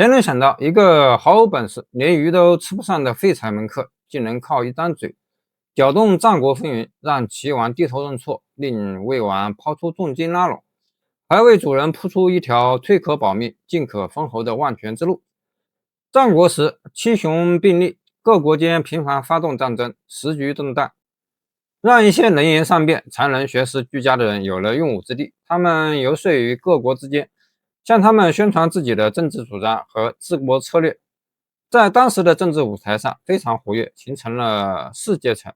谁能想到一个毫无本事、连鱼都吃不上的废柴门客，竟能靠一张嘴搅动战国风云，让齐王低头认错，令魏王抛出重金拉拢，还为主人铺出一条退可保命、进可封侯的万全之路。战国时，七雄并立，各国间频繁发动战争，时局动荡，让一些能言善辩、才能学识俱佳的人有了用武之地。他们游说于各国之间，向他们宣传自己的政治主张和治国策略，在当时的政治舞台上非常活跃，形成了士阶层。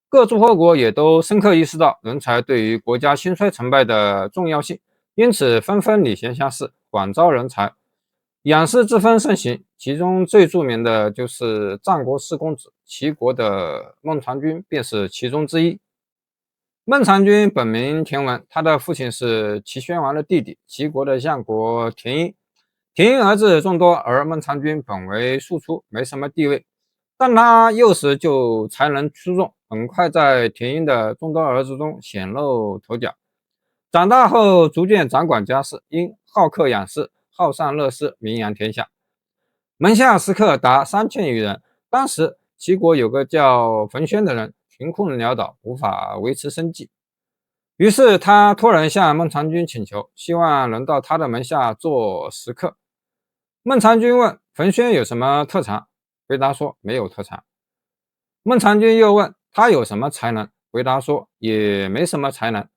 各诸侯国也都深刻意识到人才对于国家兴衰成败的重要性，因此纷纷礼贤下士，广招人才，养士之风盛行。其中最著名的就是战国四公子齐国的孟尝君，便是其中之一。孟尝君本名田文，他的父亲是齐宣王的弟弟，齐国的相国田婴。田婴儿子众多，而孟尝君本为庶出，没什么地位，但他幼时就才能出众，很快在田婴的众多儿子中显露头角。长大后逐渐掌管家事，因好客养士，好善乐施，名扬天下，门下食客达3000余人。当时齐国有个叫冯轩的人，贫困潦倒，无法维持生计，于是他托人向孟尝君请求，希望能到他的门下做食客。孟尝君问冯轩有什么特长，回答说没有特长。孟尝君又问他有什么才能，回答说也没什么才能。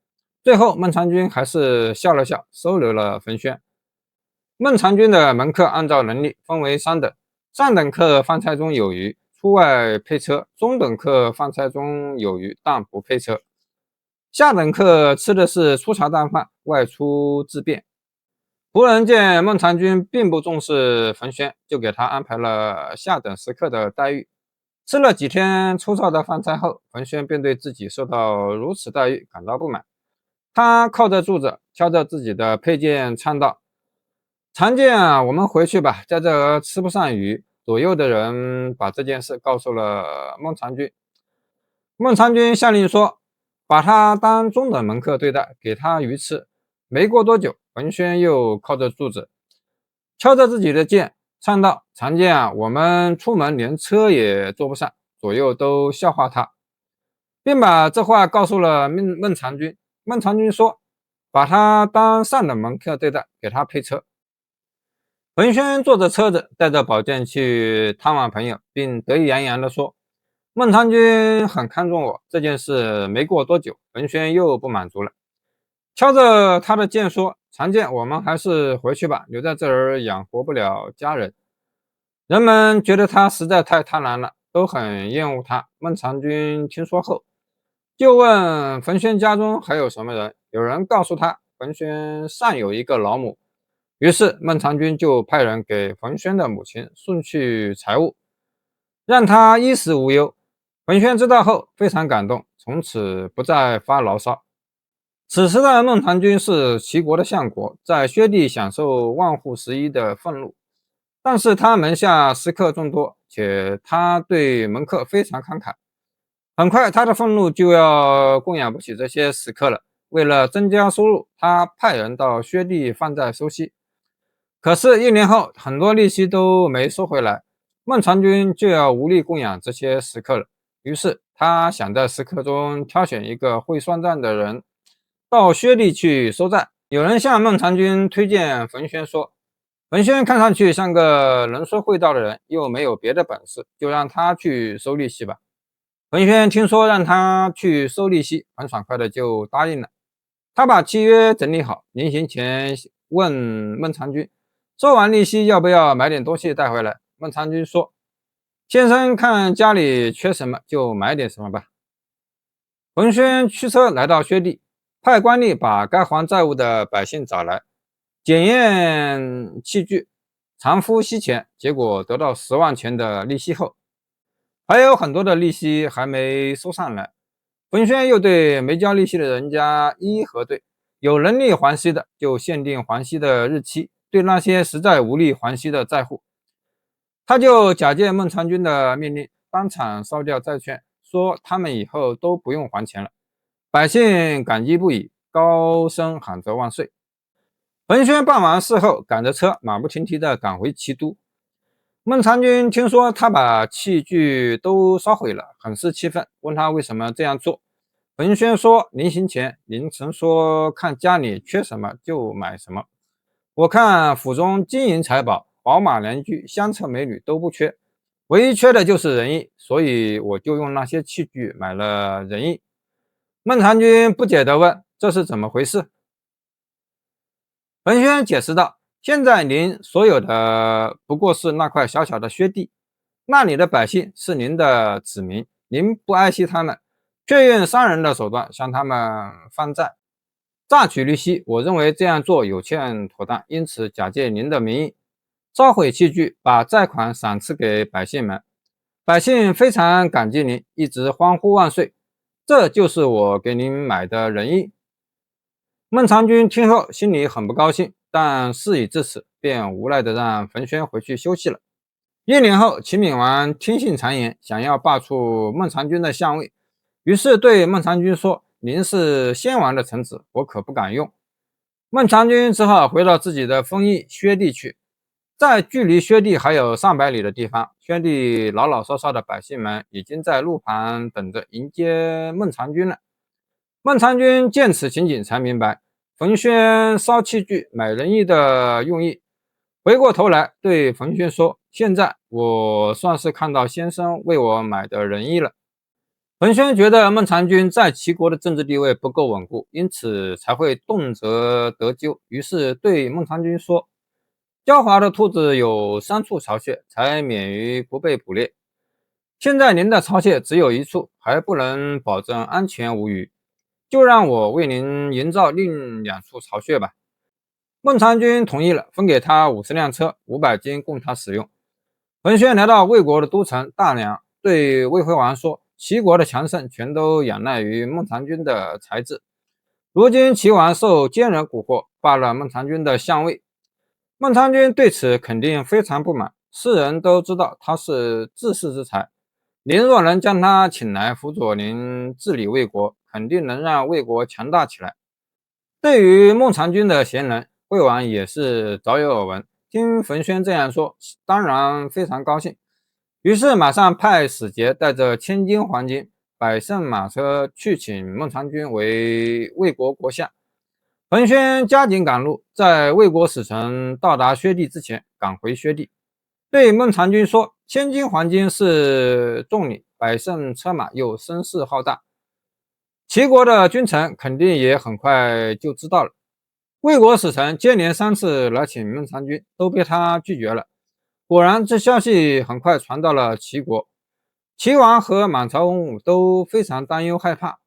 最后孟尝君还是笑了笑，收留了冯轩。孟尝君的门客按照能力分为3等，上等客饭菜中有余，出外配车；中等客饭菜中有余，但不配车；下等客吃的是粗茶淡饭，外出自便。仆人见孟尝君并不重视冯轩，就给他安排了下等食客的待遇。吃了几天粗糙的饭菜后，冯轩便对自己受到如此待遇感到不满。他靠着柱子，挑着自己的佩剑，唱道：常见啊，我们回去吧，在这儿吃不上鱼。左右的人把这件事告诉了孟尝君。孟尝君下令说，把他当中等门客对待，给他鱼吃。没过多久，冯轩又靠着柱子，敲着自己的剑，唱道：常见啊，我们出门连车也坐不上。左右都笑话他，并把这话告诉了孟尝君。孟尝君说，把他当上等门客对待，给他配车。冯轩坐着车子，带着宝剑去探望朋友，并得意洋洋地说，孟尝君很看重我。这件事没过多久，冯轩又不满足了，敲着他的剑说，常见，我们还是回去吧，留在这儿养活不了家人。人们觉得他实在太贪婪了，都很厌恶他。孟尝君听说后，就问冯轩家中还有什么人。有人告诉他，冯轩尚有一个老母。于是孟尝君就派人给冯轩的母亲送去财物，让他衣食无忧。冯轩知道后非常感动，从此不再发牢骚。此时的孟尝君是齐国的相国，在薛地享受万户11的俸禄，但是他门下食客众多，且他对门客非常慷慨。很快他的俸禄就要供养不起这些食客了。为了增加收入，他派人到薛地放债收息。可是1年后，很多利息都没收回来，孟尝君就要无力供养这些食客了。于是他想在食客中挑选一个会算账的人，到薛地去收债。有人向孟尝君推荐冯轩，说冯轩看上去像个能说会道的人，又没有别的本事，就让他去收利息吧。冯轩听说让他去收利息，很爽快的就答应了。他把契约整理好，临行前问孟尝君，收完利息要不要买点东西带回来？孟尝君说，先生看家里缺什么就买点什么吧。冯轩驱车来到薛地，派官吏把该还债务的百姓找来，检验器具，偿付息钱，结果得到10万钱的利息后，还有很多的利息还没收上来。冯轩又对没交利息的人家一一核对，有能力还息的就限定还息的日期，对那些实在无力还息的债户，他就假借孟尝君的命令，当场烧掉债券，说他们以后都不用还钱了。百姓感激不已，高声喊着万岁。冯轩办完事后，赶着车马不停蹄地赶回齐都。孟尝君听说他把器具都烧毁了，很是气愤，问他为什么这样做。冯轩说：临行前您曾说看家里缺什么就买什么，我看府中金银财宝、宝马良驹、香车美女都不缺，唯一缺的就是仁义，所以我就用那些器具买了仁义。孟尝君不解地问：这是怎么回事？文轩解释道：现在您所有的不过是那块小小的薛地，那里的百姓是您的子民，您不爱惜他们，却用商人的手段向他们放债，榨取利息。我认为这样做有欠妥当，因此假借您的名义，烧毁器具，把债款赏赐给百姓们。百姓非常感激您，一直欢呼万岁。这就是我给您买的仁义。孟尝君听后心里很不高兴，但事已至此，便无奈地让冯轩回去休息了。1年后，齐闵王听信谗言，想要罢黜孟尝君的相位，于是对孟尝君说：您是先王的臣子，我可不敢用。孟尝君只好回到自己的封邑薛地去。在距离薛地还有上百里的地方，薛地老老少少的百姓们已经在路旁等着迎接孟尝君了。孟尝君见此情景，才明白冯轩烧器具买仁义的用意，回过头来对冯轩说：现在我算是看到先生为我买的仁义了。冯轩觉得孟尝君在齐国的政治地位不够稳固，因此才会动辄得咎，于是对孟尝君说：狡猾的兔子有3处巢穴，才免于不被捕猎，现在您的巢穴只有1处，还不能保证安全无虞，就让我为您营造另2处巢穴吧。孟尝君同意了，分给他50辆车，500斤供他使用。冯轩来到魏国的都城大梁，对魏惠王说：齐国的强盛全都仰赖于孟尝君的才智，如今齐王受奸人蛊惑，罢了孟尝君的相位。孟尝君对此肯定非常不满，世人都知道他是治世之才，您若能将他请来辅佐您治理魏国，肯定能让魏国强大起来。对于孟尝君的贤能，魏王也是早有耳闻，听冯轩这样说，当然非常高兴，于是马上派使节带着1000斤黄金、100乘马车去请孟尝君为魏国国相。冯轩加紧赶路，在魏国使臣到达薛地之前赶回薛地，对孟尝君说：1000斤黄金是重礼，100乘车马又声势浩大，齐国的君臣肯定也很快就知道了。魏国使臣接连3次来请孟尝君，都被他拒绝了。果然，这消息很快传到了齐国，齐王和满朝文武都非常担忧害怕。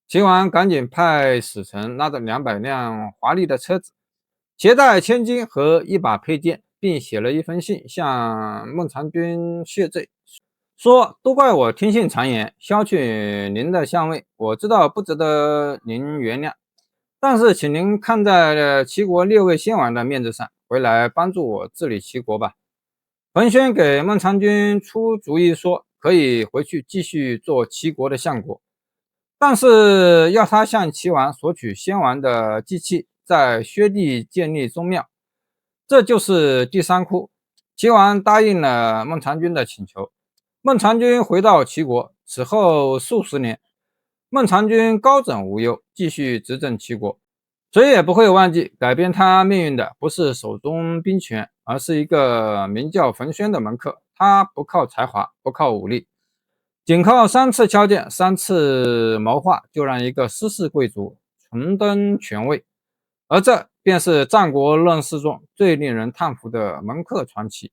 齐王赶紧派使臣拉着200辆华丽的车子，携带1000金和1把佩剑，并写了一封信向孟尝君谢罪，说：都怪我听信谗言，削去您的相位，我知道不值得您原谅，但是请您看在齐国6位先王的面子上，回来帮助我治理齐国吧。冯轩给孟尝君出主意说，可以回去继续做齐国的相国，但是要他向齐王索取先王的祭器，在薛地建立宗庙，这就是第3窟。齐王答应了孟尝君的请求。孟尝君回到齐国，此后数十年，孟尝君高枕无忧，继续执政齐国。谁也不会忘记，改变他命运的不是手中兵权，而是一个名叫冯轩的门客。他不靠才华，不靠武力，仅靠3次敲剑、3次谋划，就让一个失势贵族重登权位。而这便是战国乱世中最令人叹服的门客传奇。